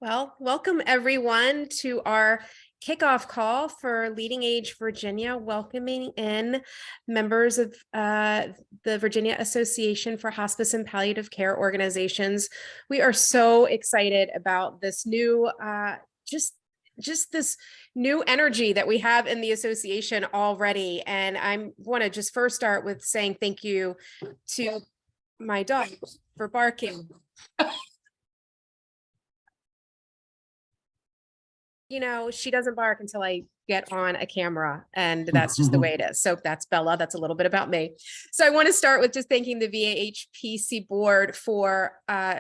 Well, welcome everyone to our kickoff call for Leading Age Virginia, welcoming in members of the Virginia Association for Hospice and Palliative Care Organizations. We are so excited about this new, just this new energy that we have in the association already. And I want to just first start with saying thank you to my dog for barking. She doesn't bark until I get on a camera, and that's just the way it is. So that's Bella. That's a little bit about me. So I want to start with just thanking the VAHPC board for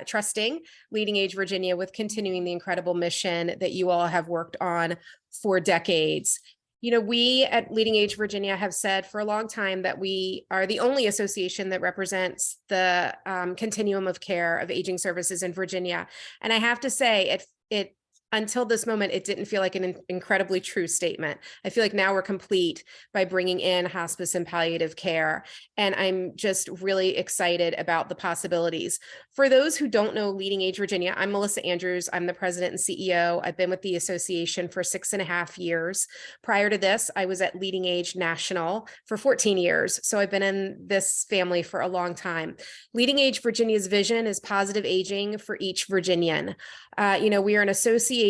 trusting Leading Age Virginia with continuing the incredible mission that you all have worked on for decades. We at Leading Age Virginia have said for a long time that we are the only association that represents the continuum of care of aging services in Virginia. And I have to say, it until this moment, it didn't feel like an incredibly true statement. I feel like now we're complete by bringing in hospice and palliative care. And I'm just really excited about the possibilities. For those who don't know Leading Age Virginia, I'm Melissa Andrews. I'm the president and CEO. I've been with the association for 6.5 years. Prior to this, I was at Leading Age National for 14 years. So I've been in this family for a long time. Leading Age Virginia's vision is positive aging for each Virginian. We are an association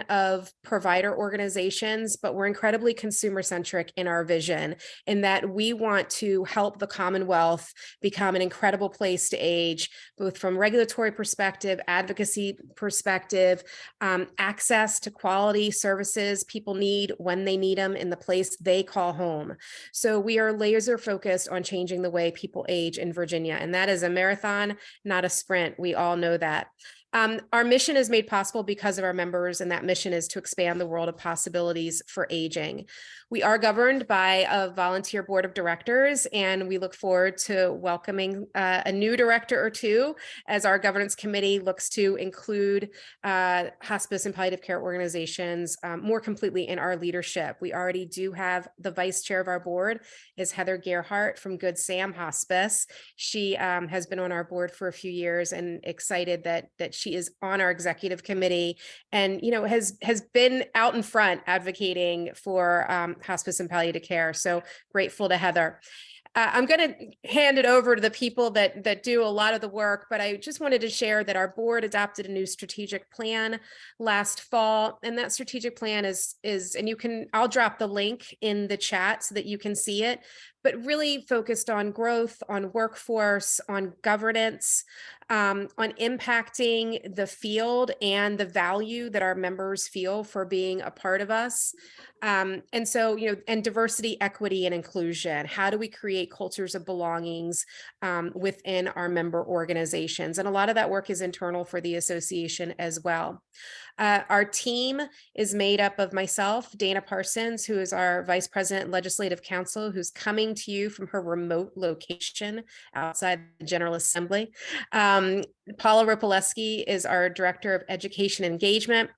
of provider organizations, but we're incredibly consumer centric in our vision, in that we want to help the Commonwealth become an incredible place to age, both from regulatory perspective, advocacy perspective, access to quality services people need when they need them in the place they call home. So we are laser focused on changing the way people age in Virginia, and that is a marathon, not a sprint. We all know that. Our mission is made possible because of our members, and that mission is to expand the world of possibilities for aging. We are governed by a volunteer board of directors, and we look forward to welcoming a new director or two as our governance committee looks to include hospice and palliative care organizations more completely in our leadership. We already do have the vice chair of our board is Heather Gerhardt from Good Sam Hospice. She has been on our board for a few years, and excited that she is on our executive committee, and has been out in front advocating for hospice and palliative care. So grateful to Heather. I'm going to hand it over to the people that do a lot of the work, but I just wanted to share that our board adopted a new strategic plan last fall, and that strategic plan is, and I'll drop the link in the chat so that you can see it, but really focused on growth, on workforce, on governance, on impacting the field and the value that our members feel for being a part of us. And diversity, equity, and inclusion. How do we create cultures of belongings within our member organizations? And a lot of that work is internal for the association as well. Our team is made up of myself, Dana Parsons, who is our Vice President and Legislative Counsel, who's coming to you from her remote location outside the General Assembly. Paula Ropoleski is our Director of Education Engagement.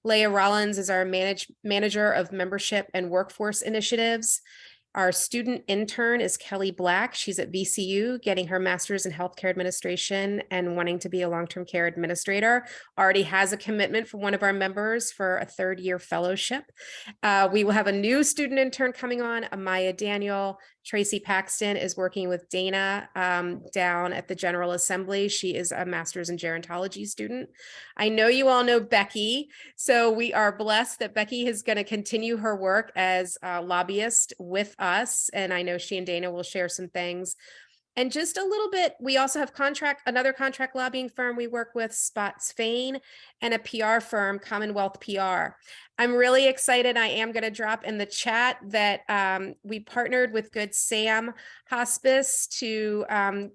Leah Rollins is our manager of membership and workforce initiatives. Our student intern is Kelly Black. She's at VCU getting her master's in healthcare administration and wanting to be a long-term care administrator. Already has a commitment from one of our members for a third-year fellowship. We will have a new student intern coming on, Amaya Daniel. Tracy Paxton is working with Dana down at the General Assembly. She is a master's in gerontology student. I know you all know Becky, so we are blessed that Becky is going to continue her work as a lobbyist with us, and I know she and Dana will share some things. And just a little bit, we also have another contract lobbying firm we work with, Spots Fane, and a PR firm, Commonwealth PR. I'm really excited. I am going to drop in the chat that we partnered with Good Sam Hospice to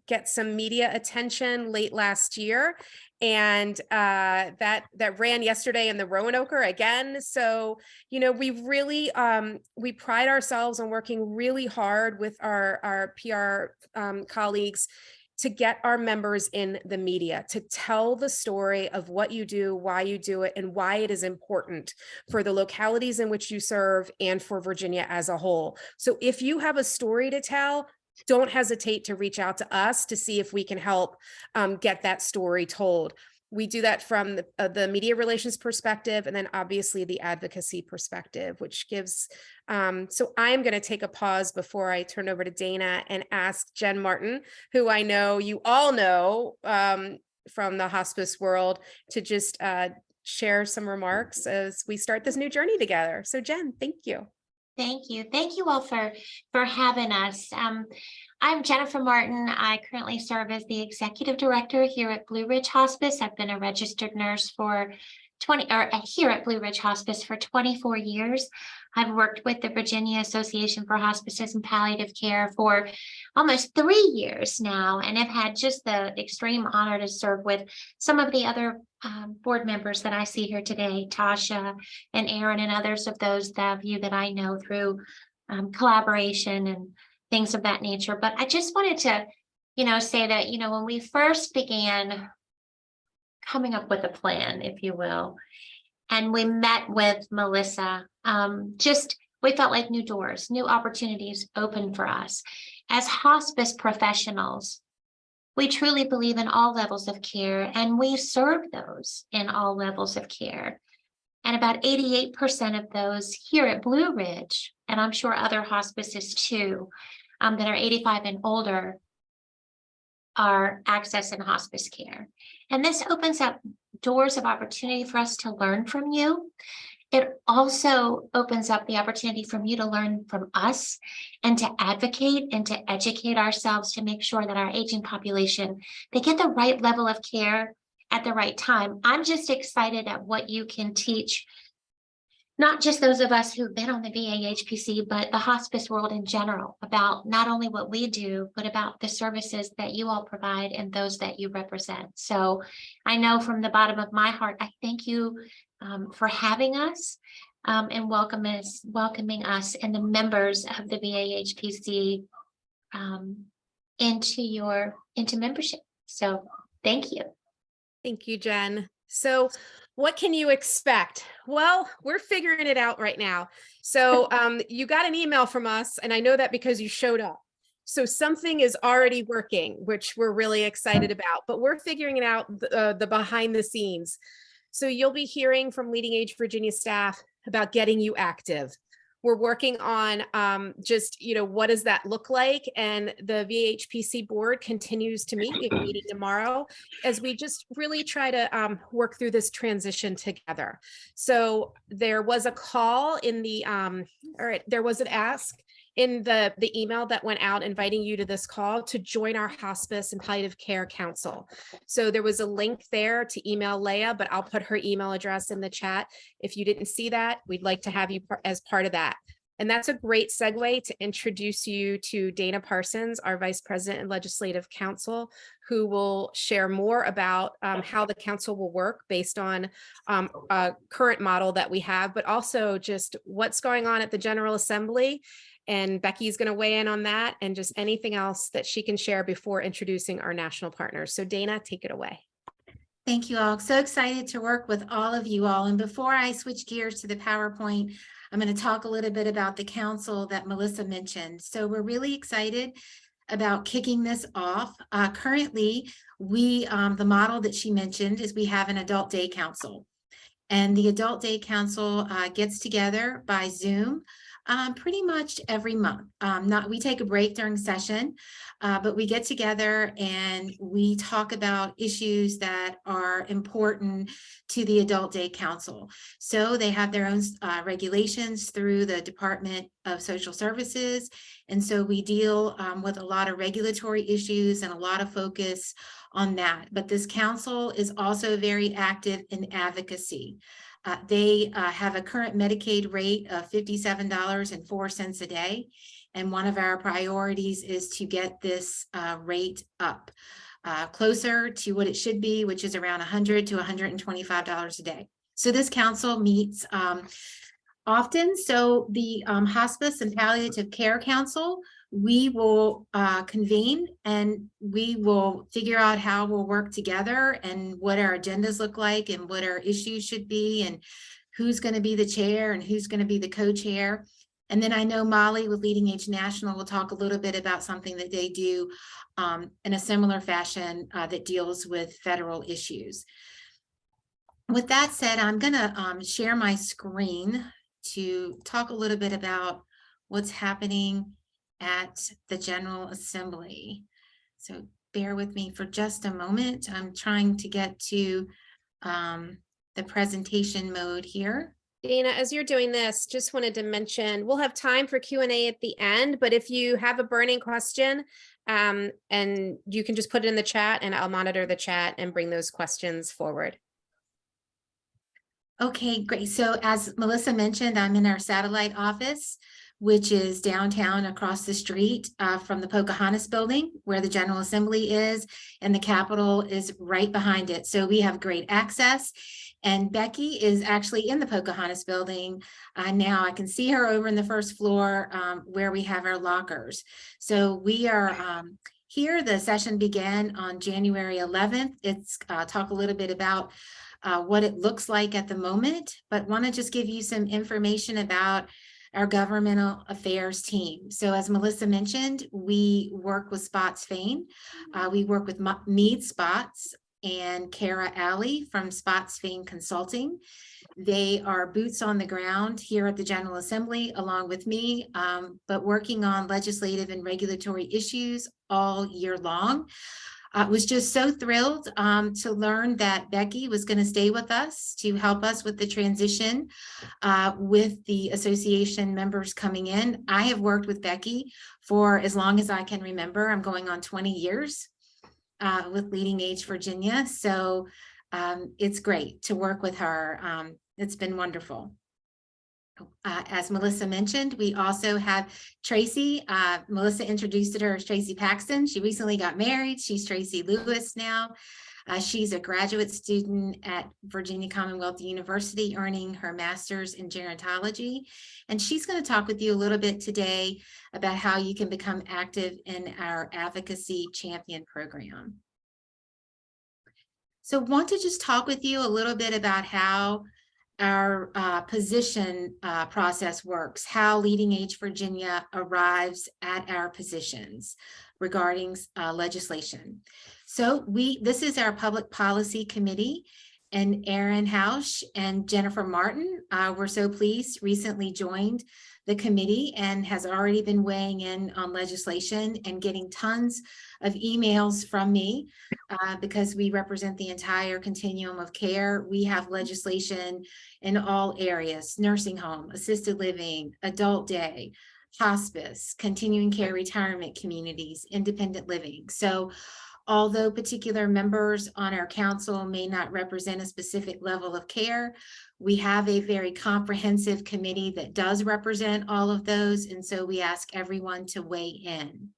get some media attention late last year. And that ran yesterday in the Roanoke again. So, we really, we pride ourselves on working really hard with our PR colleagues to get our members in the media, to tell the story of what you do, why you do it, and why it is important for the localities in which you serve and for Virginia as a whole. So if you have a story to tell, don't hesitate to reach out to us to see if we can help get that story told. We do that from the media relations perspective, and then obviously the advocacy perspective, which gives, so I'm going to take a pause before I turn over to Dana and ask Jen Martin, who I know you all know from the hospice world, to just share some remarks as we start this new journey together. So Jen, thank you. Thank you. Thank you all for having us. I'm Jennifer Martin. I currently serve as the executive director here at Blue Ridge Hospice. I've been a registered nurse for here at Blue Ridge Hospice for 24 years. I've worked with the Virginia Association for Hospices and Palliative Care for almost 3 years now, and have had just the extreme honor to serve with some of the other board members that I see here today, Tasha and Aaron, and others of those of you that I know through collaboration and things of that nature. But I just wanted to, say that, when we first began coming up with a plan, if you will, and we met with Melissa, we felt like new doors, new opportunities open for us. As hospice professionals, we truly believe in all levels of care, and we serve those in all levels of care. And about 88% of those here at Blue Ridge, and I'm sure other hospices too, that are 85 and older, are accessing hospice care. And this opens up doors of opportunity for us to learn from you. It also opens up the opportunity for you to learn from us and to advocate and to educate ourselves to make sure that our aging population, they get the right level of care at the right time. I'm just excited at what you can teach, not just those of us who've been on the VA HPC, but the hospice world in general, about not only what we do, but about the services that you all provide and those that you represent. So I know from the bottom of my heart, I thank you for having us and welcoming us and the members of the VA HPC into membership. So thank you. Thank you, Jen. So what can you expect? Well, we're figuring it out right now. So you got an email from us, and I know that because you showed up. So something is already working, which we're really excited about, but we're figuring it out the behind the scenes. So you'll be hearing from Leading Age Virginia staff about getting you active. We're working on what does that look like? And the VHPC board continues to meet. We have a meeting tomorrow as we just really try to work through this transition together. So there was a call in the, there was an ask in the email that went out inviting you to this call to join our Hospice and Palliative Care Council. So there was a link there to email Leah, but I'll put her email address in the chat. If you didn't see that, we'd like to have you as part of that. And that's a great segue to introduce you to Dana Parsons, our Vice President and Legislative Counsel, who will share more about how the council will work based on a current model that we have, but also just what's going on at the General Assembly. And Becky's going to weigh in on that and just anything else that she can share before introducing our national partners. So Dana, take it away. Thank you all. So excited to work with all of you all. And before I switch gears to the PowerPoint, I'm going to talk a little bit about the council that Melissa mentioned. So we're really excited about kicking this off. Currently, the model that she mentioned is we have an adult day council. And the adult day council gets together by Zoom pretty much every month. We take a break during session, but we get together and we talk about issues that are important to the Adult Day Council. So they have their own regulations through the Department of Social Services. And so we deal with a lot of regulatory issues and a lot of focus on that. But this council is also very active in advocacy. They have a current Medicaid rate of $57.04 a day. And one of our priorities is to get this rate up closer to what it should be, which is around $100 to $125 a day. So this council meets often. So the Hospice and Palliative Care Council, we will convene and we will figure out how we'll work together and what our agendas look like and what our issues should be and who's going to be the chair and who's going to be the co-chair. And then I know Molly with Leading Age National will talk a little bit about something that they do in a similar fashion that deals with federal issues. With that said, I'm going to share my screen to talk a little bit about what's happening at the General Assembly. So bear with me for just a moment. I'm trying to get to the presentation mode here. Dana, as you're doing this, just wanted to mention, we'll have time for Q&A at the end, but if you have a burning question, and you can just put it in the chat and I'll monitor the chat and bring those questions forward. Okay, great. So as Melissa mentioned, I'm in our satellite office, which is downtown across the street from the Pocahontas building where the General Assembly is, and the Capitol is right behind it. So we have great access. And Becky is actually in the Pocahontas building. Now I can see her over in the first floor where we have our lockers. So we are here. The session began on January 11th. It's talk a little bit about what it looks like at the moment, but want to just give you some information about our governmental affairs team. So as Melissa mentioned, we work with Spots Fane. We work with Mead Spots and Kara Alley from Spots Fane Consulting. They are boots on the ground here at the General Assembly along with me, but working on legislative and regulatory issues all year long. I was just so thrilled to learn that Becky was going to stay with us to help us with the transition with the association members coming in. I have worked with Becky for as long as I can remember. I'm going on 20 years with Leading Age Virginia. So it's great to work with her. It's been wonderful. As Melissa mentioned, we also have Tracy. Melissa introduced her as Tracy Paxton. She recently got married. She's Tracy Lewis now. She's a graduate student at Virginia Commonwealth University, earning her master's in gerontology. And she's going to talk with you a little bit today about how you can become active in our advocacy champion program. So want to just talk with you a little bit about how our position process works, how Leading Age Virginia arrives at our positions regarding legislation. So this is our public policy committee, and Erin Hausch and Jennifer Martin were so pleased, recently joined the committee and has already been weighing in on legislation and getting tons of emails from me because we represent the entire continuum of care. We have legislation in all areas: nursing home, assisted living, adult day, hospice, continuing care retirement communities, independent living. So although particular members on our council may not represent a specific level of care, we have a very comprehensive committee that does represent all of those. And so we ask everyone to weigh in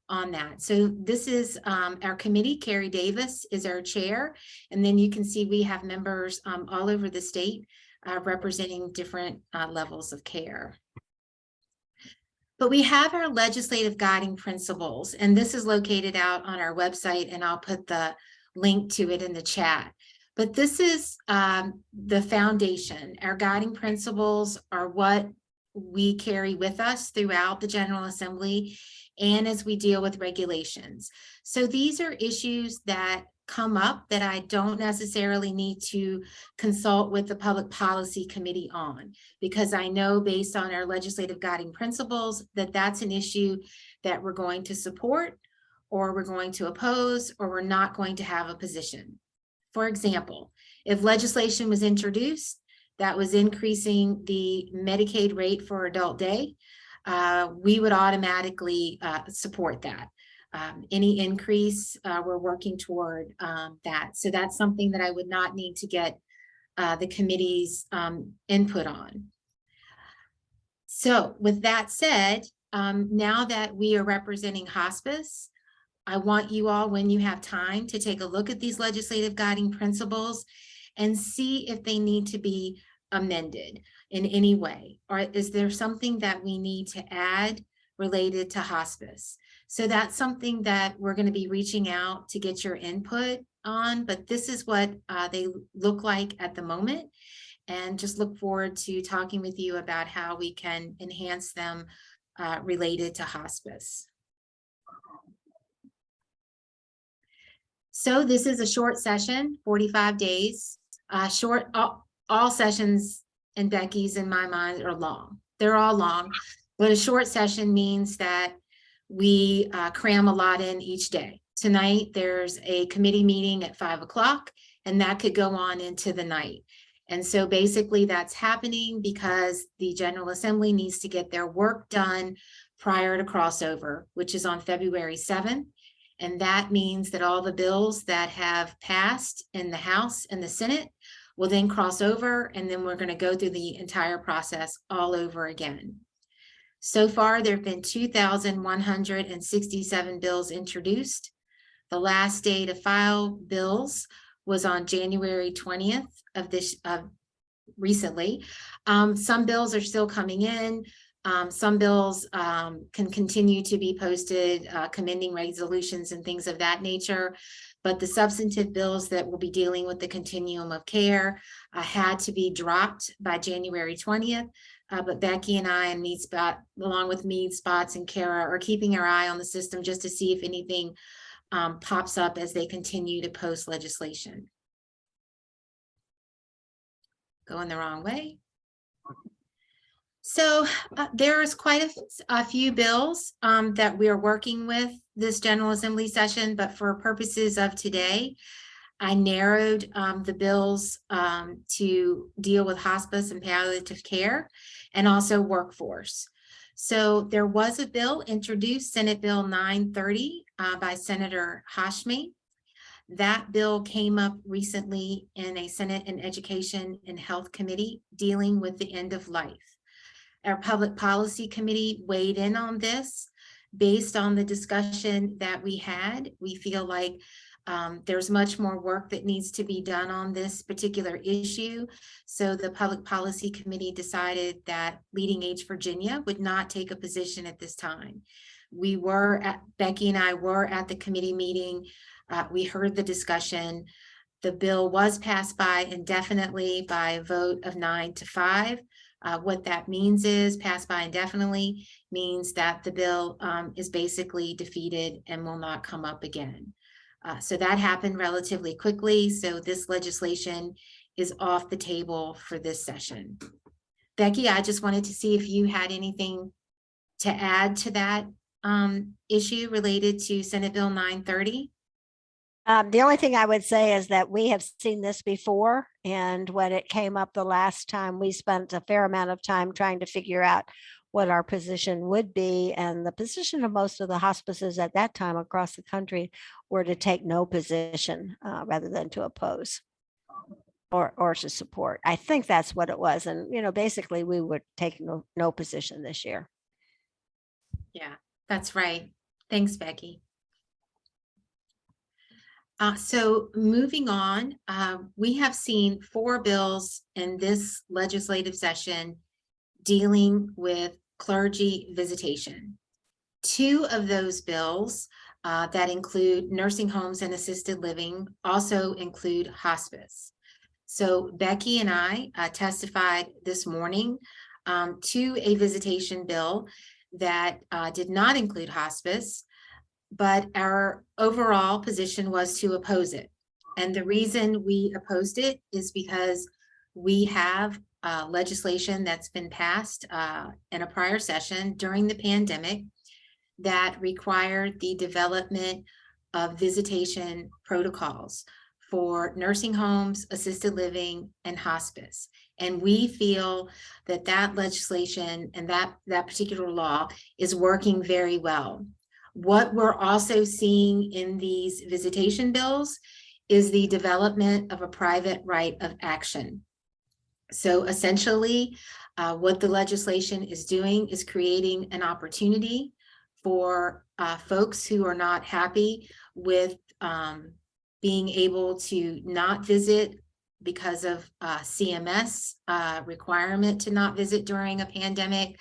on that. So this is our committee. Carrie Davis is our chair. And then you can see we have members all over the state representing different levels of care. But we have our legislative guiding principles, and this is located out on our website, and I'll put the link to it in the chat. But this is the foundation. Our guiding principles are what we carry with us throughout the General Assembly and as we deal with regulations. So these are issues that come up that I don't necessarily need to consult with the Public Policy Committee on, because I know based on our legislative guiding principles that that's an issue that we're going to support, or we're going to oppose, or we're not going to have a position. For example, if legislation was introduced that was increasing the Medicaid rate for adult day, we would automatically support that. Any increase, we're working toward that. So that's something that I would not need to get the committee's input on. So with that said, now that we are representing hospice, I want you all, when you have time, to take a look at these legislative guiding principles and see if they need to be amended in any way, or is there something that we need to add related to hospice. So that's something that we're going to be reaching out to get your input on, but this is what they look like at the moment. and just look forward to talking with you about how we can enhance them related to hospice. So this is a short session, 45 days. All sessions in Becky's, in my mind, are long. They're all long, but a short session means that we cram a lot in each day. Tonight, there's a committee meeting at 5 o'clock, and that could go on into the night. And so basically that's happening because the General Assembly needs to get their work done prior to crossover, which is on February 7th. And that means that all the bills that have passed in the House and the Senate will then cross over, and then we're going to go through the entire process all over again. So far, there have been 2,167 bills introduced. The last day to file bills was on January 20th of recently. Some bills are still coming in. Some bills can continue to be posted, commending resolutions and things of that nature. But the substantive bills that will be dealing with the continuum of care had to be dropped by January 20th. But Becky and I and Mead Spot, along with Mead Spots and Kara, are keeping our eye on the system just to see if anything pops up as they continue to post legislation. Going the wrong way. So there's quite a few bills that we are working with this General Assembly session, but for purposes of today, I narrowed the bills to deal with hospice and palliative care and also workforce. So there was a bill introduced, Senate Bill 930 by Senator Hospice. That bill came up recently in a Senate and Education and Health Committee dealing with the end of life. Our Public Policy Committee weighed in on this. Based on the discussion that we had, we feel like there's much more work that needs to be done on this particular issue. So the Public Policy Committee decided that Leading Age Virginia would not take a position at this time. Becky and I were at the committee meeting. We heard the discussion. The bill was passed by indefinitely by a vote of 9-5. What that means is passed by indefinitely means that the bill is basically defeated and will not come up again. So that happened relatively quickly. So this legislation is off the table for this session. Becky, I just wanted to see if you had anything to add to that issue related to Senate Bill 930. The only thing I would say is that we have seen this before, and when it came up the last time, we spent a fair amount of time trying to figure out what our position would be. And the position of most of the hospices at that time across the country were to take no position rather than to oppose or to support. I think that's what it was. And, you know, basically we would take no position this year. Yeah, that's right. Thanks, Becky. So moving on, we have seen 4 bills in this legislative session dealing with clergy visitation. 2 of those bills that include nursing homes and assisted living also include hospice. So Becky and I testified this morning to a visitation bill that did not include hospice, but our overall position was to oppose it. And the reason we opposed it is because we have legislation that's been passed in a prior session during the pandemic that required the development of visitation protocols for nursing homes, assisted living, and hospice. And we feel that that legislation and that particular law is working very well. What we're also seeing in these visitation bills is the development of a private right of action. So essentially, what the legislation is doing is creating an opportunity for folks who are not happy with being able to not visit because of CMS requirement to not visit during a pandemic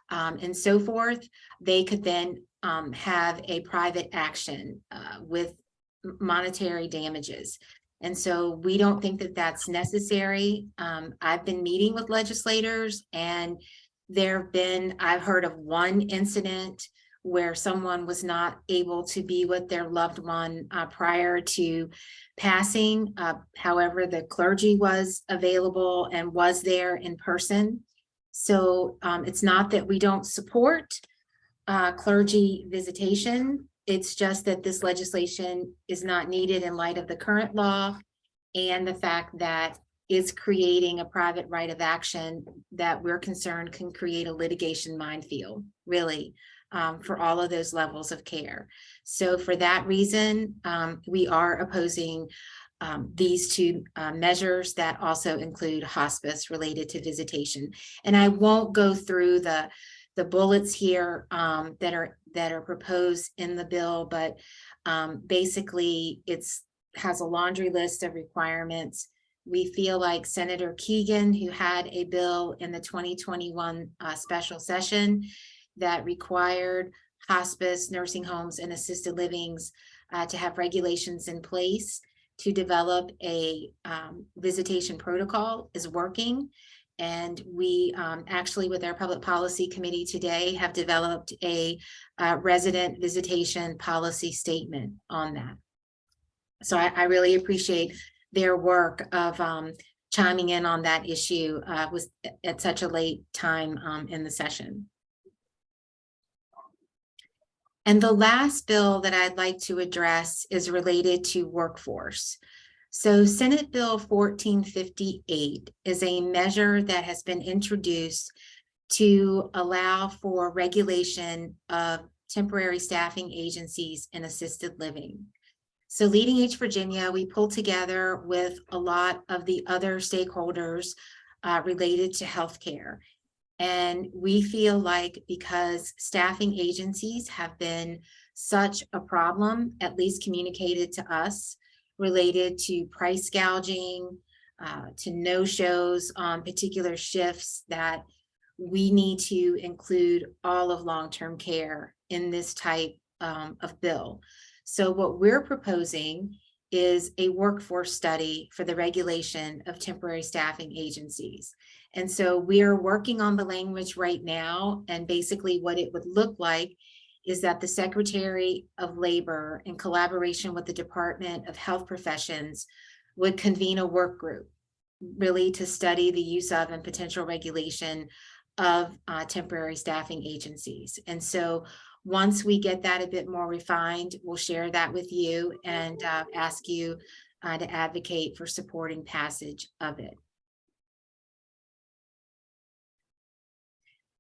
and so forth. They could then have a private action with monetary damages. And so we don't think that that's necessary. I've been meeting with legislators, and I've heard of one incident where someone was not able to be with their loved one prior to passing. However, the clergy was available and was there in person. So it's not that we don't support clergy visitation. It's just that this legislation is not needed in light of the current law and the fact that it's creating a private right of action that we're concerned can create a litigation minefield, really, for all of those levels of care. So for that reason, we are opposing these two measures that also include hospice related to visitation. And I won't go through the bullets here that are proposed in the bill, but basically has a laundry list of requirements. We feel like Senator Keegan, who had a bill in the 2021 special session that required hospice, nursing homes, and assisted livings to have regulations in place to develop a visitation protocol, is working. And we actually, with our public policy committee today, have developed a resident visitation policy statement on that. So I really appreciate their work of chiming in on that issue was at such a late time in the session. And the last bill that I'd like to address is related to workforce. So Senate Bill 1458 is a measure that has been introduced to allow for regulation of temporary staffing agencies in assisted living. So Leading Age Virginia, we pulled together with a lot of the other stakeholders related to healthcare. And we feel like because staffing agencies have been such a problem, at least communicated to us, related to price gouging, to no-shows on particular shifts, that we need to include all of long-term care in this type of bill. So what we're proposing is a workforce study for the regulation of temporary staffing agencies. And so we're working on the language right now, and basically what it would look like is that the Secretary of Labor, in collaboration with the Department of Health Professions, would convene a work group really to study the use of and potential regulation of temporary staffing agencies. And so once we get that a bit more refined, we'll share that with you and ask you to advocate for supporting passage of it.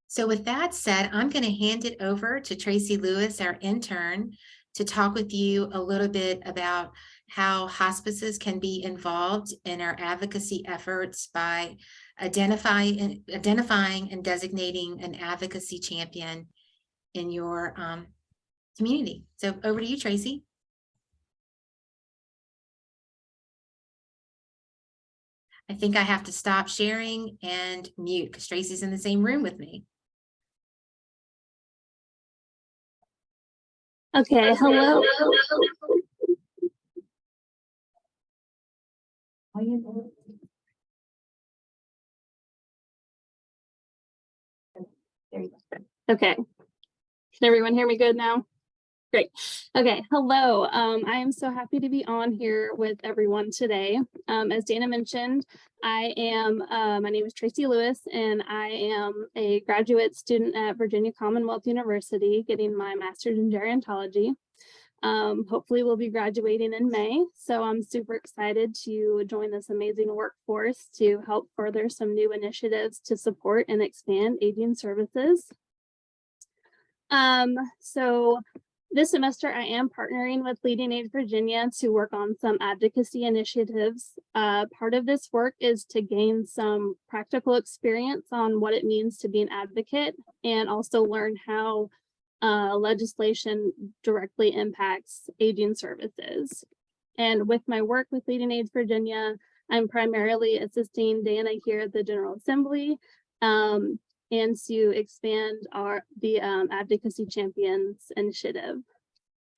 So with that said, I'm going to hand it over to Tracy Lewis, our intern, to talk with you a little bit about how hospices can be involved in our advocacy efforts by identifying and designating an advocacy champion in your community. So over to you, Tracy. I think I have to stop sharing and mute because Tracy's in the same room with me. Okay, hello. Okay, can everyone hear me good now? Great. Okay, hello. I am so happy to be on here with everyone today. As Dana mentioned, my name is Tracy Lewis, and I am a graduate student at Virginia Commonwealth University, getting my master's in gerontology. Hopefully we'll be graduating in May, so I'm super excited to join this amazing workforce to help further some new initiatives to support and expand aging services. So this semester, I am partnering with Leading Age Virginia to work on some advocacy initiatives. Part of this work is to gain some practical experience on what it means to be an advocate, and also learn how legislation directly impacts aging services. And with my work with Leading Age Virginia, I'm primarily assisting Dana here at the General Assembly, and to expand the Advocacy Champions initiative.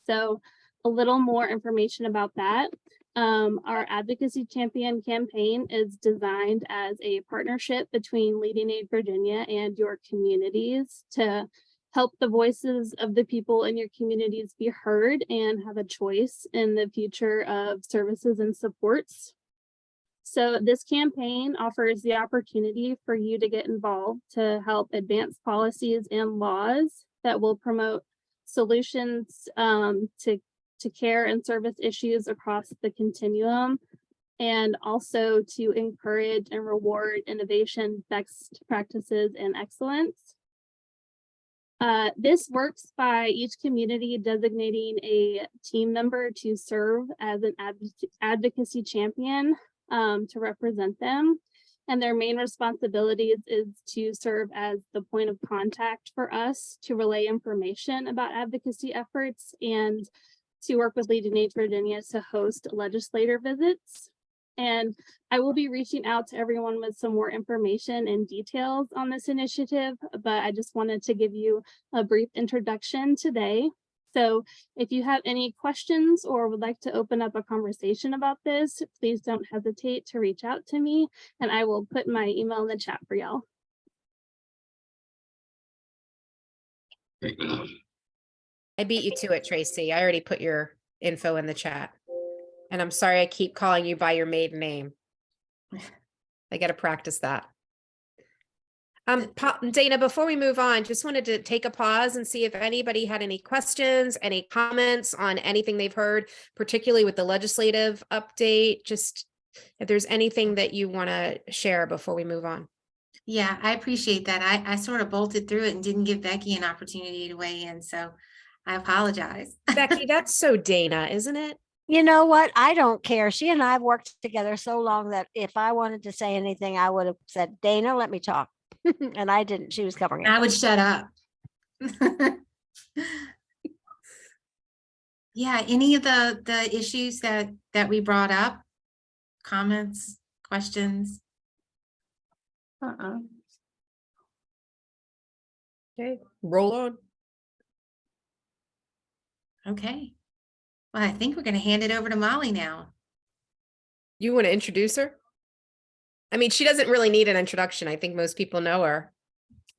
So a little more information about that. Our Advocacy Champion campaign is designed as a partnership between Leading Age Virginia and your communities to help the voices of the people in your communities be heard and have a choice in the future of services and supports. So this campaign offers the opportunity for you to get involved to help advance policies and laws that will promote solutions to care and service issues across the continuum, and also to encourage and reward innovation, best practices, and excellence. This works by each community designating a team member to serve as an advocacy champion to represent them. And their main responsibilities is to serve as the point of contact for us to relay information about advocacy efforts and to work with Leading Age Virginia to host legislator visits. And I will be reaching out to everyone with some more information and details on this initiative, but I just wanted to give you a brief introduction today. So if you have any questions or would like to open up a conversation about this, please don't hesitate to reach out to me, and I will put my email in the chat for y'all. I beat you to it, Tracy. I already put your info in the chat. And I'm sorry I keep calling you by your maiden name. I got to practice that. Dana, before we move on, just wanted to take a pause and see if anybody had any questions, any comments on anything they've heard, particularly with the legislative update. Just if there's anything that you want to share before we move on. Yeah, I appreciate that. I sort of bolted through it and didn't give Becky an opportunity to weigh in, so I apologize. Becky, that's so Dana, isn't it? You know what? I don't care. She and I have worked together so long that if I wanted to say anything, I would have said, Dana, let me talk. And I didn't. She was covering it. I would shut up. Yeah, any of the issues that we brought up, comments, questions? Okay, roll on. Okay. Well, I think we're going to hand it over to Molly now. You want to introduce her? I mean, she doesn't really need an introduction. I think most people know her.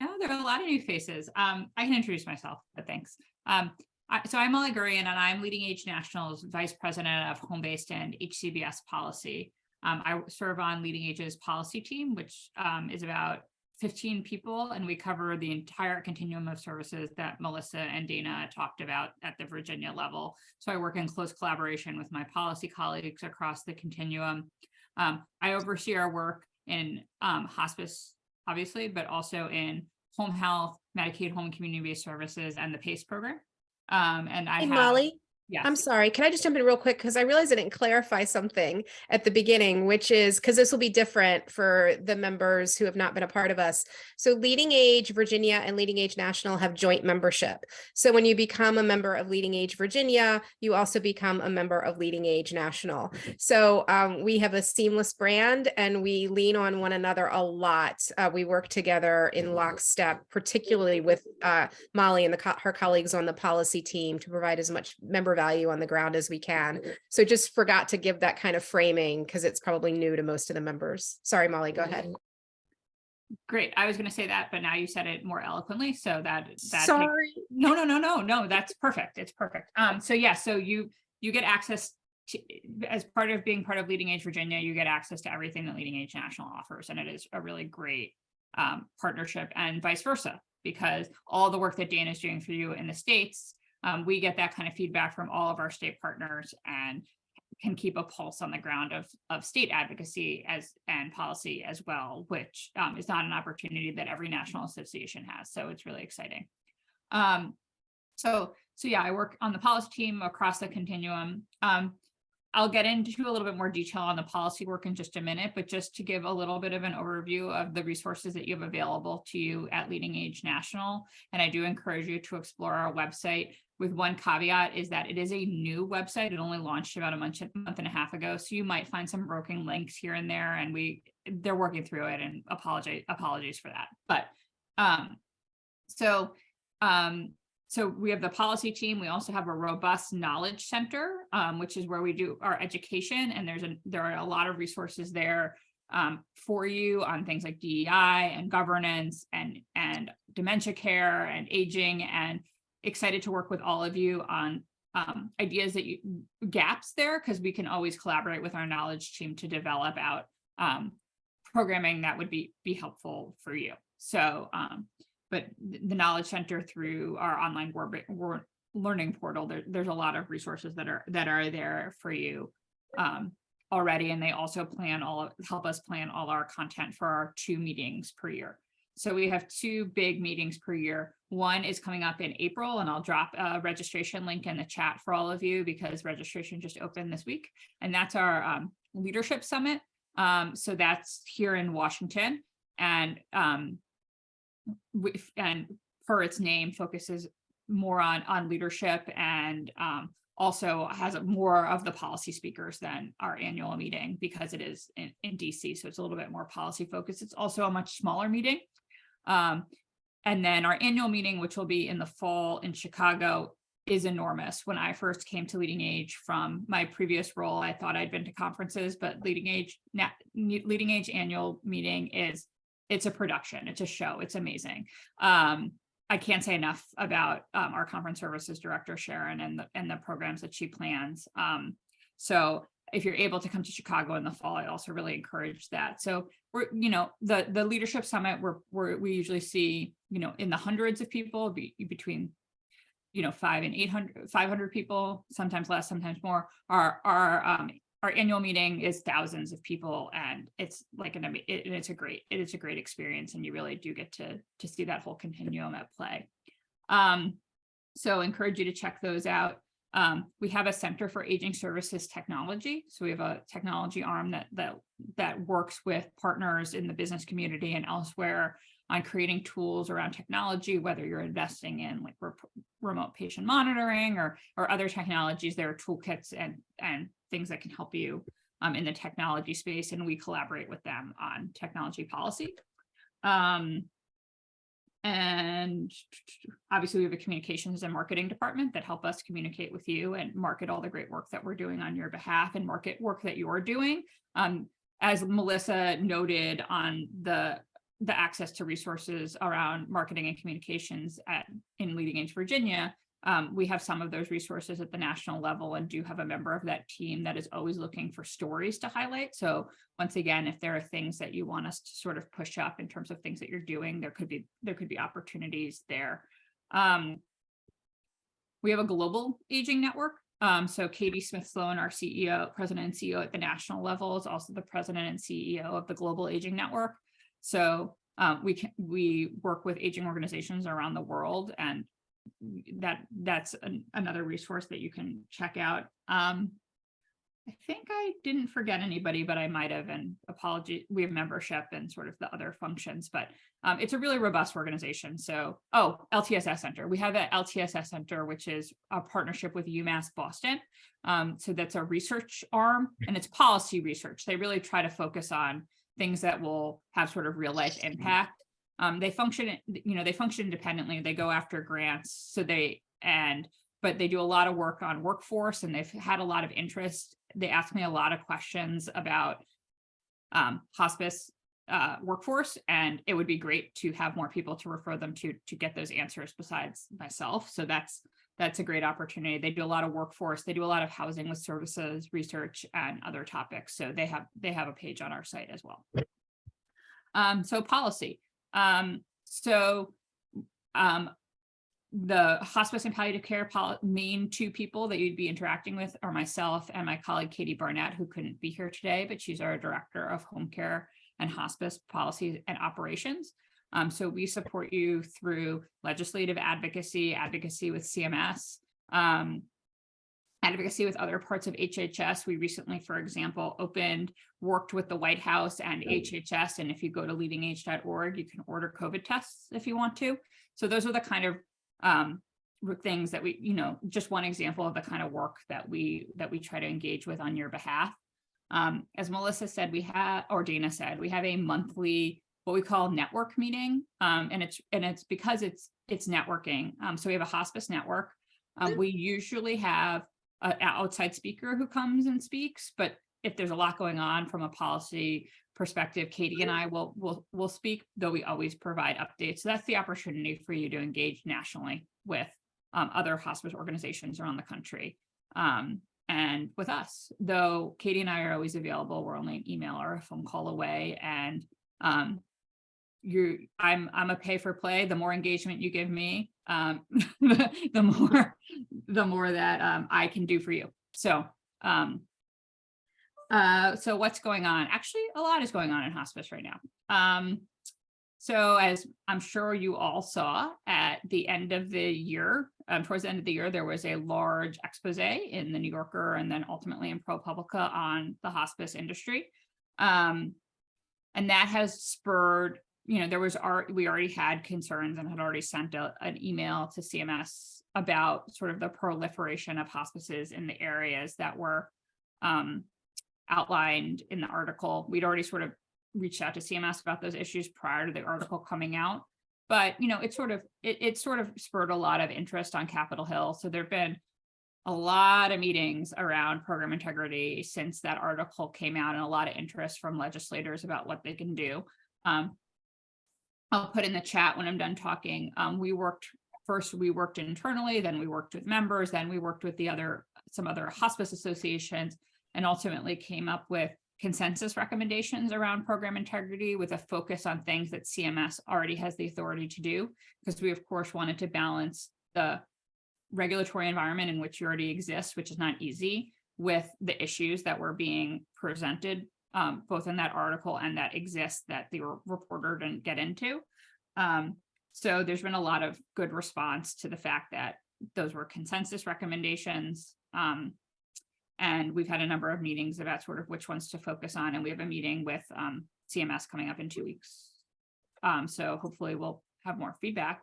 Oh, there are a lot of new faces. I can introduce myself, but thanks. So I'm Molly Gurian, and I'm Leading Age National's Vice President of Home-Based and HCBS Policy. I serve on Leading Age's policy team, which is about 15 people, and we cover the entire continuum of services that Melissa and Dana talked about at the Virginia level. So I work in close collaboration with my policy colleagues across the continuum. I oversee our work in hospice, obviously, but also in home health, Medicaid, home and community-based services, and the PACE program. And I Hey, have, Molly. yes. I'm sorry. Can I just jump in real quick? Because I realized I didn't clarify something at the beginning, which is because this will be different for the members who have not been a part of us. So Leading Age Virginia and Leading Age National have joint membership. So when you become a member of Leading Age Virginia, you also become a member of Leading Age National. So we have a seamless brand and we lean on one another a lot. We work together in lockstep, particularly with Molly and her colleagues on the policy team to provide as much member value on the ground as we can. So just forgot to give that kind of framing because it's probably new to most of the members. Sorry, Molly, go ahead. Great. I was going to say that, but now you said it more eloquently. So that Sorry. No, that's perfect. It's perfect. So yeah, so you get access to, as part of being part of Leading Age Virginia, you get access to everything that Leading Age National offers. And it is a really great partnership, and vice versa, because all the work that Dana is doing for you in the States, we get that kind of feedback from all of our state partners and can keep a pulse on the ground of state advocacy and policy as well, which is not an opportunity that every national association has. So it's really exciting. So yeah, I work on the policy team across the continuum. I'll get into a little bit more detail on the policy work in just a minute, but just to give a little bit of an overview of the resources that you have available to you at Leading Age National. And I do encourage you to explore our website, with one caveat is that it is a new website. It only launched about a month and a half ago. So you might find some broken links here and there, and they're working through it, and apologies for that. But So we have the policy team. We also have a robust knowledge center, which is where we do our education. And there are a lot of resources there for you on things like DEI and governance and dementia care and aging, and excited to work with all of you on ideas gaps there, because we can always collaborate with our knowledge team to develop out programming that would be helpful for you. So, but the Knowledge Center through our online learning portal, there's a lot of resources that are there for you already, and they also help us plan all our content for our 2 meetings per year. So we have 2 big meetings per year. One is coming up in April, and I'll drop a registration link in the chat for all of you because registration just opened this week, and that's our leadership summit. So that's here in Washington, and per its name, focuses more on leadership, and also has more of the policy speakers than our annual meeting because it is in DC. So it's a little bit more policy focused. It's also a much smaller meeting. And then our annual meeting, which will be in the fall in Chicago, is enormous. When I first came to Leading Age from my previous role, I thought I'd been to conferences, but Leading Age annual meeting it's a production. It's a show. It's amazing. I can't say enough about our conference services director, Sharon, and the programs that she plans. So if you're able to come to Chicago in the fall, I also really encourage that. So we're, the leadership summit, we usually see, in the hundreds of people, between 500 people, sometimes less, sometimes more. Our annual meeting is thousands of people, and it's like it's a great experience, and you really do get to see that whole continuum at play. So encourage you to check those out. We have a Center for Aging Services Technology. So we have a technology arm that works with partners in the business community and elsewhere on creating tools around technology, whether you're investing in like remote patient monitoring or other technologies. There are toolkits and things that can help you in the technology space, and we collaborate with them on technology policy. And obviously we have a communications and marketing department that help us communicate with you and market all the great work that we're doing on your behalf and market work that you're doing. As Melissa noted on the access to resources around marketing and communications in Leading Age Virginia, we have some of those resources at the national level and do have a member of that team that is always looking for stories to highlight. So once again, if there are things that you want us to sort of push up in terms of things that you're doing, there could be opportunities there. We have a global aging network. So Katie Smith-Sloan, our president and CEO at the national level, is also the president and CEO of the Global Aging Network. So we work with aging organizations around the world, and that's another resource that you can check out. I think I didn't forget anybody, but I might have, and apology. We have membership and sort of the other functions, but it's a really robust organization. So, LTSS Center. We have an LTSS Center, which is a partnership with UMass Boston. So that's a research arm, and it's policy research. They really try to focus on things that will have sort of real life impact. They function independently. They go after grants. But they do a lot of work on workforce, and they've had a lot of interest. They ask me a lot of questions about hospice workforce, and it would be great to have more people to refer them to get those answers besides myself. So that's a great opportunity. They do a lot of workforce. They do a lot of housing with services, research, and other topics. So they have a page on our site as well. So policy. The hospice and palliative care main 2 people that you'd be interacting with are myself and my colleague, Katie Barnett, who couldn't be here today, but she's our director of home care and hospice policy and operations. So we support you through legislative advocacy with CMS, advocacy with other parts of HHS. We recently, for example, worked with the White House and HHS. And if you go to leadingage.org, you can order COVID tests if you want to. So those are the kind of things that we, just one example of the kind of work that we try to engage with on your behalf. As Melissa said, Dana said, we have a monthly, what we call network meeting. And it's because it's networking. So we have a hospice network. We usually have an outside speaker who comes and speaks, but if there's a lot going on from a policy perspective, Katie and I will speak, though we always provide updates. So that's the opportunity for you to engage nationally with other hospice organizations around the country. And with us, though Katie and I are always available, we're only an email or a phone call away. And I'm a pay for play. The more engagement you give me, the more that I can do for you. So so what's going on? Actually, a lot is going on in hospice right now. So as I'm sure you all saw at the end of the year, towards the end of the year, there was a large expose in the New Yorker and then ultimately in ProPublica on the hospice industry. And that has spurred, we already had concerns and had already sent an email to CMS about sort of the proliferation of hospices in the areas that were outlined in the article. We'd already sort of reached out to CMS about those issues prior to the article coming out, but it sort of spurred a lot of interest on Capitol Hill. So there've been a lot of meetings around program integrity since that article came out, and a lot of interest from legislators about what they can do. I'll put in the chat when I'm done talking. We worked internally, then we worked with members, then we worked with some other hospice associations, and ultimately came up with consensus recommendations around program integrity with a focus on things that CMS already has the authority to do, because we of course wanted to balance the regulatory environment in which you already exist, which is not easy, with the issues that were being presented both in that article and that exist that the reporter didn't get into. So there's been a lot of good response to the fact that those were consensus recommendations. And we've had a number of meetings about sort of which ones to focus on. And we have a meeting with CMS coming up in 2 weeks. So hopefully we'll have more feedback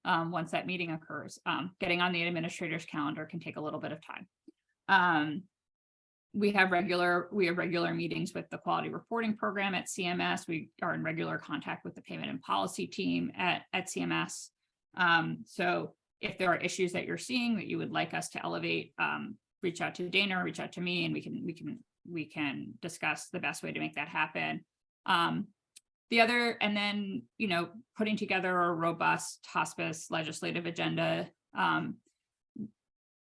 once that meeting occurs. Getting on the administrator's calendar can take a little bit of time. We have regular meetings with the quality reporting program at CMS. We are in regular contact with the payment and policy team at CMS. So if there are issues that you're seeing that you would like us to elevate, reach out to Dana, reach out to me, and we can discuss the best way to make that happen. Putting together a robust hospice legislative agenda.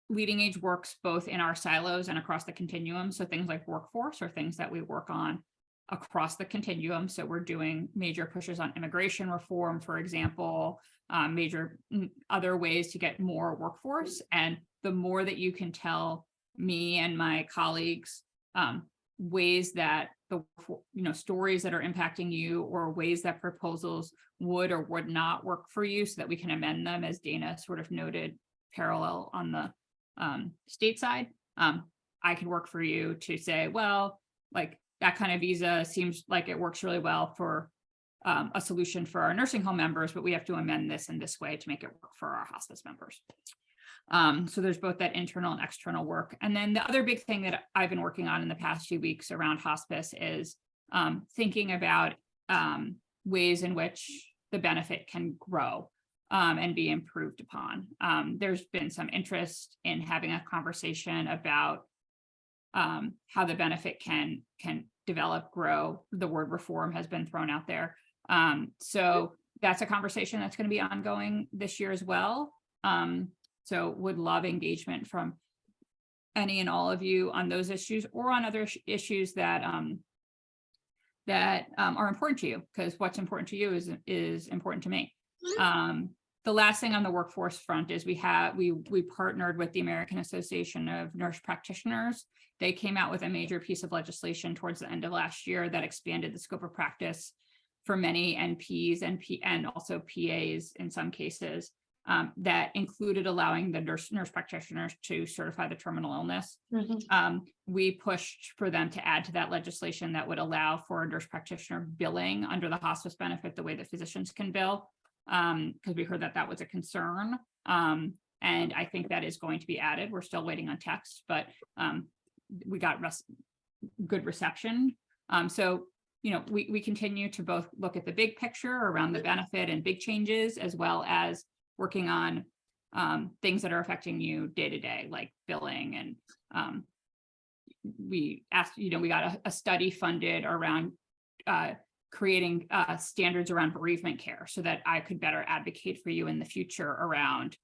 Leading Age works both in our silos and across the continuum. So things like workforce are things that we work on across the continuum. So we're doing major pushes on immigration reform, for example, major other ways to get more workforce. And the more that you can tell me and my colleagues ways that stories that are impacting you, or ways that proposals would or would not work for you, so that we can amend them, as Dana sort of noted, parallel on the state side. I could work for you to say, well, like that kind of visa seems like it works really well for a solution for our nursing home members, but we have to amend this in this way to make it work for our hospice members. So there's both that internal and external work. And then the other big thing that I've been working on in the past few weeks around hospice is thinking about ways in which the benefit can grow and be improved upon. There's been some interest in having a conversation about how the benefit can develop, grow. The word reform has been thrown out there. So that's a conversation that's going to be ongoing this year as well. So would love engagement from any and all of you on those issues, or on other issues that are important to you, because what's important to you is important to me. The last thing on the workforce front is we partnered with the American Association of Nurse Practitioners. They came out with a major piece of legislation towards the end of last year that expanded the scope of practice for many NPs and also PAs in some cases, that included allowing the nurse practitioners to certify the terminal illness. We pushed for them to add to that legislation that would allow for a nurse practitioner billing under the hospice benefit the way that physicians can bill, because we heard that was a concern. And I think that is going to be added. We're still waiting on text, but we got good reception. So we continue to both look at the big picture around the benefit and big changes, as well as working on things that are affecting you day to day, like billing. And we asked, we got a study funded around creating standards around bereavement care so that I could better advocate for you in the future around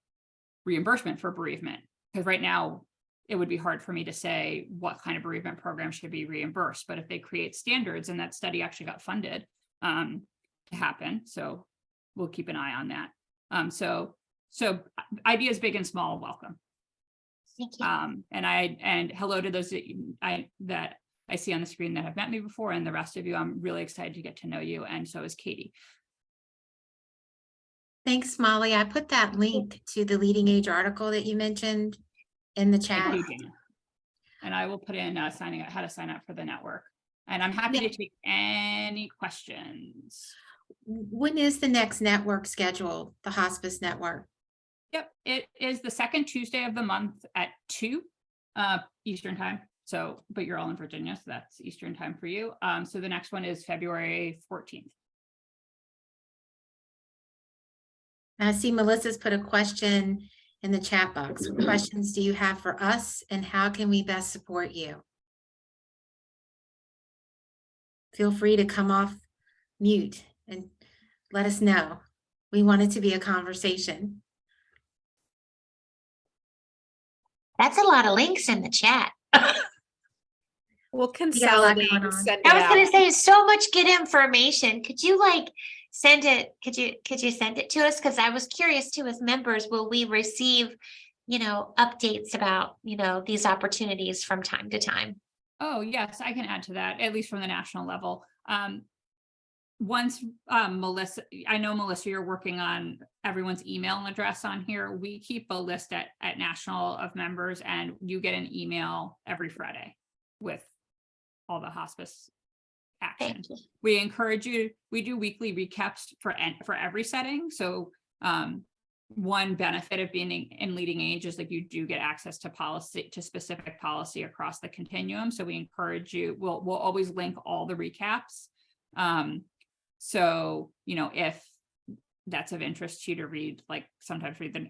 reimbursement for bereavement. Because right now it would be hard for me to say what kind of bereavement program should be reimbursed, but if they create standards, and that study actually got funded to happen. So we'll keep an eye on that. So ideas big and small, welcome. Thank you. And hello to those that I see on the screen that have met me before, and the rest of you. I'm really excited to get to know you, and so is Katie. Thanks, Molly. I put that link to the Leading Age article that you mentioned in the Thank chat. you, Dana. And I will put in signing up, how to sign up for the network. And I'm happy to take any questions. When is the next network scheduled, the Hospice Network? Yep, it is the second Tuesday of the month at 2 Eastern time. So, but you're all in Virginia, so that's Eastern time for you. So the next one is February 14th. I see Melissa's put a question in the chat box. What questions do you have for us, and how can we best support you? Feel free to come off mute and let us know. We want it to be a conversation. That's a lot of links in the chat. We'll You got a lot consolidate going and on. send it I was out. gonna say so much good information. Could you like send it? Could you send it to us? Because I was curious too, as members, will we receive, updates about, these opportunities from time to time? Oh, yes, I can add to that, at least from the national level. Once Melissa, I know Melissa, you're working on everyone's email address on here. We keep a list at national of members, and you get an email every Friday with all the hospice action. Thank you. We encourage you, we do weekly recaps for every setting. So one benefit of being in leading age is like you do get access to policy, to specific policy across the continuum. So we encourage you, we'll always link all the recaps. So, if that's of interest to you to read, like sometimes read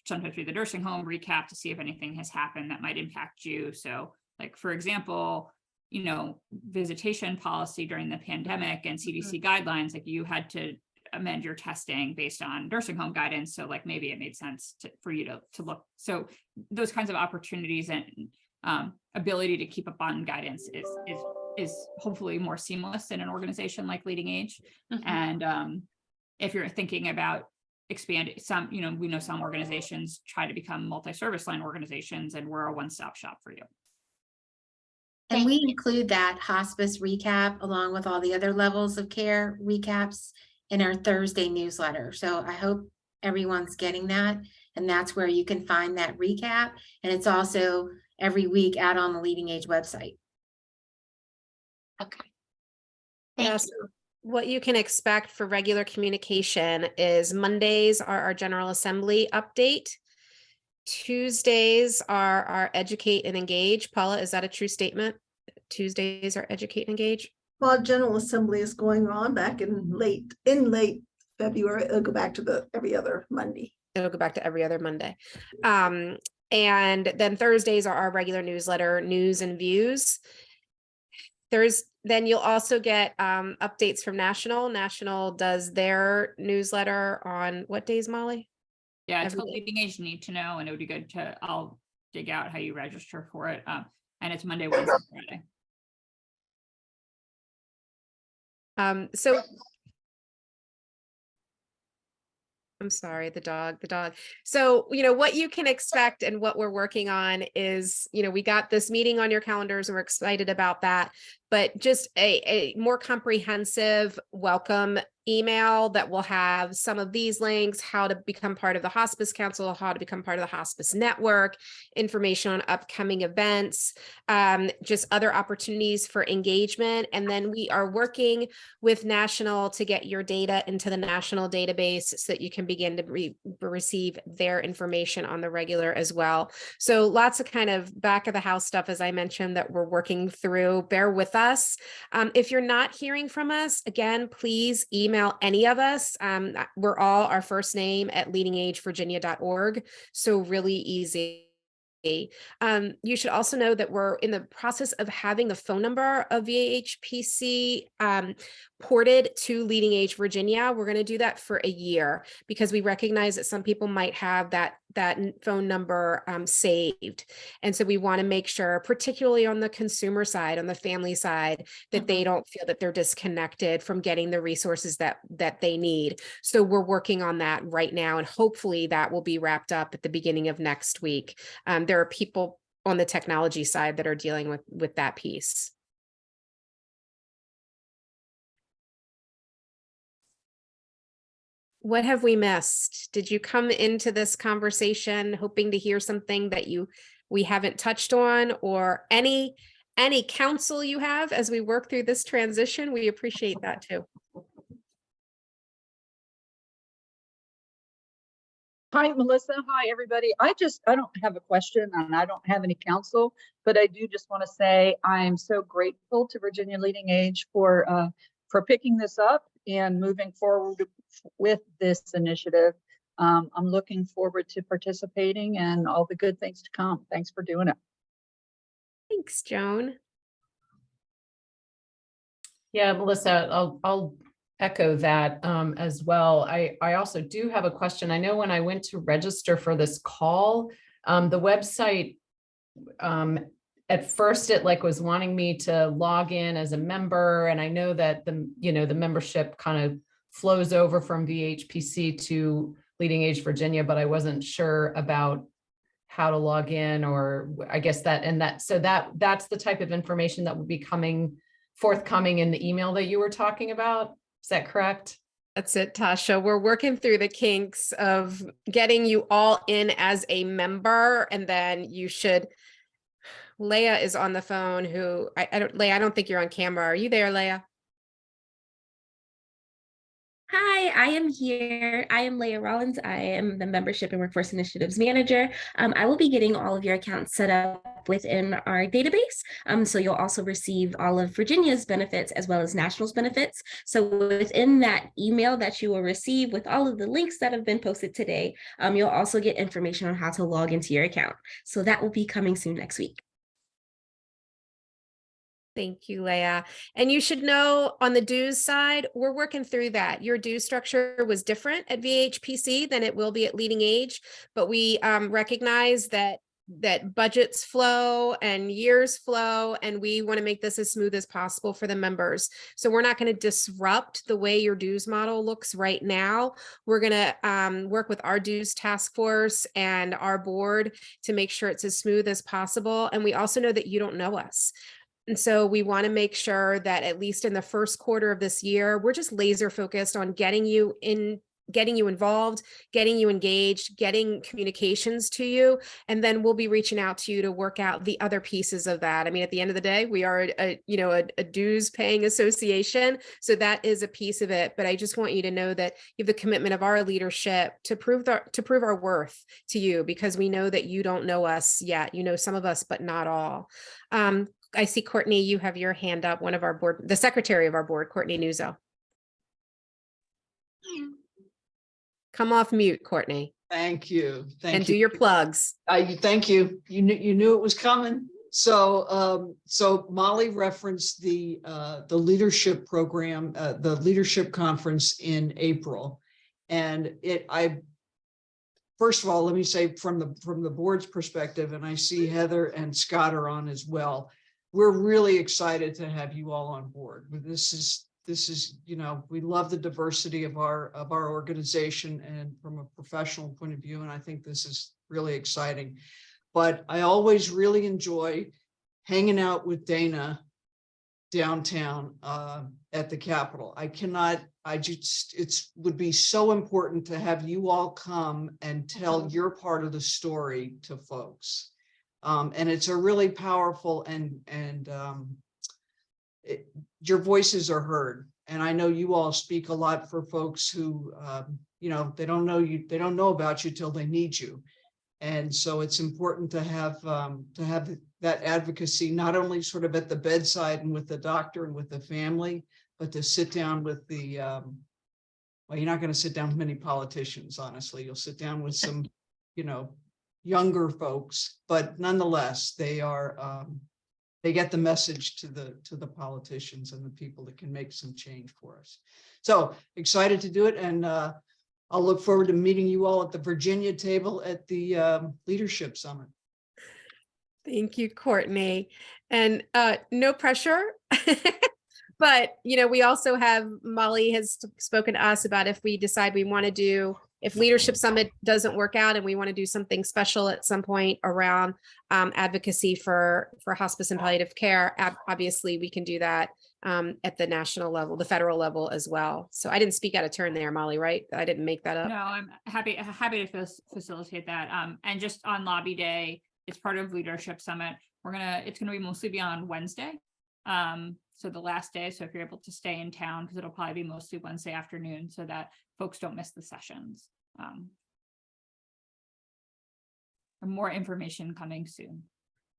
sometimes read the nursing home recap to see if anything has happened that might impact you. So like, for example, visitation policy during the pandemic and CDC guidelines, like you had to amend your testing based on nursing home guidance. So like maybe it made sense for you to look. So those kinds of opportunities and ability to keep up on guidance is hopefully more seamless in an organization like Leading Age. And if you're thinking about expanding some, we know some organizations try to become multi-service line organizations, and we're a one-stop shop for you. And Thank we you. include that hospice recap along with all the other levels of care recaps in our Thursday newsletter. So I hope everyone's getting that. And that's where you can find that recap. And it's also every week out on the Leading Age website. Okay. Thank Yes. you. What you can expect for regular communication is Mondays are our General Assembly update. Tuesdays are our Educate and Engage. Paula, is that a true statement? Tuesdays are Educate and Engage? Well, General Assembly is going on back in late February. It'll go back to every other Monday. It'll go back to every other Monday. And then Thursdays are our regular newsletter, News and Views. Then you'll also get updates from National. National does their newsletter on what days, Molly? Yeah, it's Every called day. Leading Age Need to Know, and it would be good I'll dig out how you register for it. And it's Monday, Wednesday, Friday. So I'm sorry, the dog. So, what you can expect and what we're working on is, we got this meeting on your calendars and we're excited about that, but just a more comprehensive welcome email that will have some of these links, how to become part of the Hospice Council, how to become part of the Hospice Network, information on upcoming events, just other opportunities for engagement. And then we are working with National to get your data into the national database so that you can begin to receive their information on the regular as well. So lots of kind of back of the house stuff, as I mentioned, that we're working through. Bear with with us. If you're not hearing from us, again, please email any of us. We're all our first name at leadingagevirginia.org. So really easy. You should also know that we're in the process of having the phone number of VAHPC ported to Leading Age Virginia. We're going to do that for a year because we recognize that some people might have that phone number saved. And so we want to make sure, particularly on the consumer side, on the family side, that they don't feel that they're disconnected from getting the resources that they need. So we're working on that right now, and hopefully that will be wrapped up at the beginning of next week. There are people on the technology side that are dealing with that piece. What have we missed? Did you come into this conversation hoping to hear something that we haven't touched on, or any counsel you have as we work through this transition? We appreciate that too. Hi, Melissa. Hi, everybody. I don't have a question and I don't have any counsel, but I do just want to say I'm so grateful to Virginia Leading Age for picking this up and moving forward with this initiative. I'm looking forward to participating and all the good things to come. Thanks for doing it. Thanks, Joan. Yeah, Melissa, I'll echo that as well. I also do have a question. I know when I went to register for this call, the website, at first it was wanting me to log in as a member. And I know that the membership kind of flows over from VHPC to Leading Age Virginia, but I wasn't sure about how to log in, or I guess that's the type of information that would be forthcoming in the email that you were talking about. Is that correct? That's it, Tasha. We're working through the kinks of getting you all in as a member, and then you should. Leah is on the phone. Leah, I don't think you're on camera. Are you there, Leah? Hi, I am here. I am Leah Rollins. I am the Membership and Workforce Initiatives Manager. I will be getting all of your accounts set up within our database. So you'll also receive all of Virginia's benefits as well as National's benefits. So within that email that you will receive with all of the links that have been posted today, you'll also get information on how to log into your account. So that will be coming soon next week. Thank you, Leah. And you should know on the dues side, we're working through that. Your dues structure was different at VHPC than it will be at Leading Age, but we recognize that budgets flow and years flow, and we want to make this as smooth as possible for the members. So we're not going to disrupt the way your dues model looks right now. We're going to work with our dues task force and our board to make sure it's as smooth as possible. And we also know that you don't know us. And so we want to make sure that at least in the first quarter of this year, we're just laser focused on getting you involved, getting you engaged, getting communications to you. And then we'll be reaching out to you to work out the other pieces of that. I mean, at the end of the day, we are a dues paying association. So that is a piece of it. But I just want you to know that you have the commitment of our leadership to prove our worth to you, because we know that you don't know us yet. You know some of us, but not all. I see, Courtney, you have your hand up, the secretary of our board, Courtney Nuzzo. Come off mute, Courtney. Thank you. And do your plugs. Thank you. You knew it was coming. So Molly referenced the leadership program, the leadership conference in April. And first of all, let me say from the board's perspective, and I see Heather and Scott are on as well. We're really excited to have you all on board. This is, we love the diversity of our organization and from a professional point of view. And I think this is really exciting, but I always really enjoy hanging out with Dana downtown at the Capitol. It would be so important to have you all come and tell your part of the story to folks. And it's a really powerful your voices are heard. And I know you all speak a lot for folks who, they don't know about you till they need you. And so it's important to have that advocacy, not only sort of at the bedside and with the doctor and with the family, but to sit down with the, well, you're not going to sit down with many politicians, honestly. You'll sit down with some, younger folks, but nonetheless, they are, they get the message to the politicians and the people that can make some change for us. So excited to do it. And I'll look forward to meeting you all at the Virginia table at the Leadership Summit. Thank you, Courtney. And no pressure. But, we also have, Molly has spoken to us about if we decide we want to do, if Leadership Summit doesn't work out and we want to do something special at some point around advocacy for hospice and palliative care, obviously we can do that at the national level, the federal level as well. So I didn't speak out of turn there, Molly, right? I didn't make that up. No, I'm happy to facilitate that. And just on lobby day, it's part of Leadership Summit. It's gonna be mostly on Wednesday. So the last day. So if you're able to stay in town, because it'll probably be mostly Wednesday afternoon, so that folks don't miss the sessions. And more information coming soon.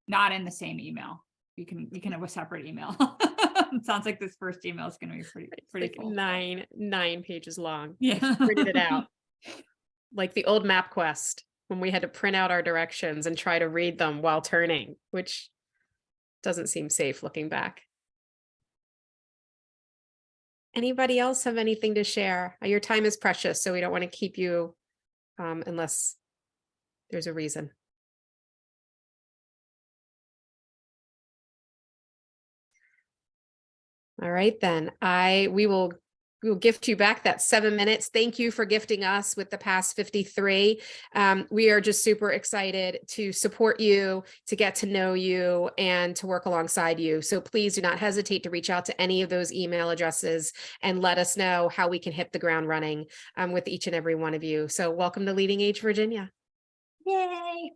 Not in the same email. You can have a separate email. It sounds like this first email is going to be pretty Like full. nine pages long. Yeah. Printed it out. Like the old MapQuest when we had to print out our directions and try to read them while turning, which doesn't seem safe looking back. Anybody else have anything to share? Your time is precious, so we don't want to keep you unless there's a reason. All right, then we will gift you back that 7 minutes. Thank you for gifting us with the past 53. We are just super excited to support you, to get to know you, and to work alongside you. So please do not hesitate to reach out to any of those email addresses and let us know how we can hit the ground running with each and every one of you. So welcome to Leading Age Virginia. Yay.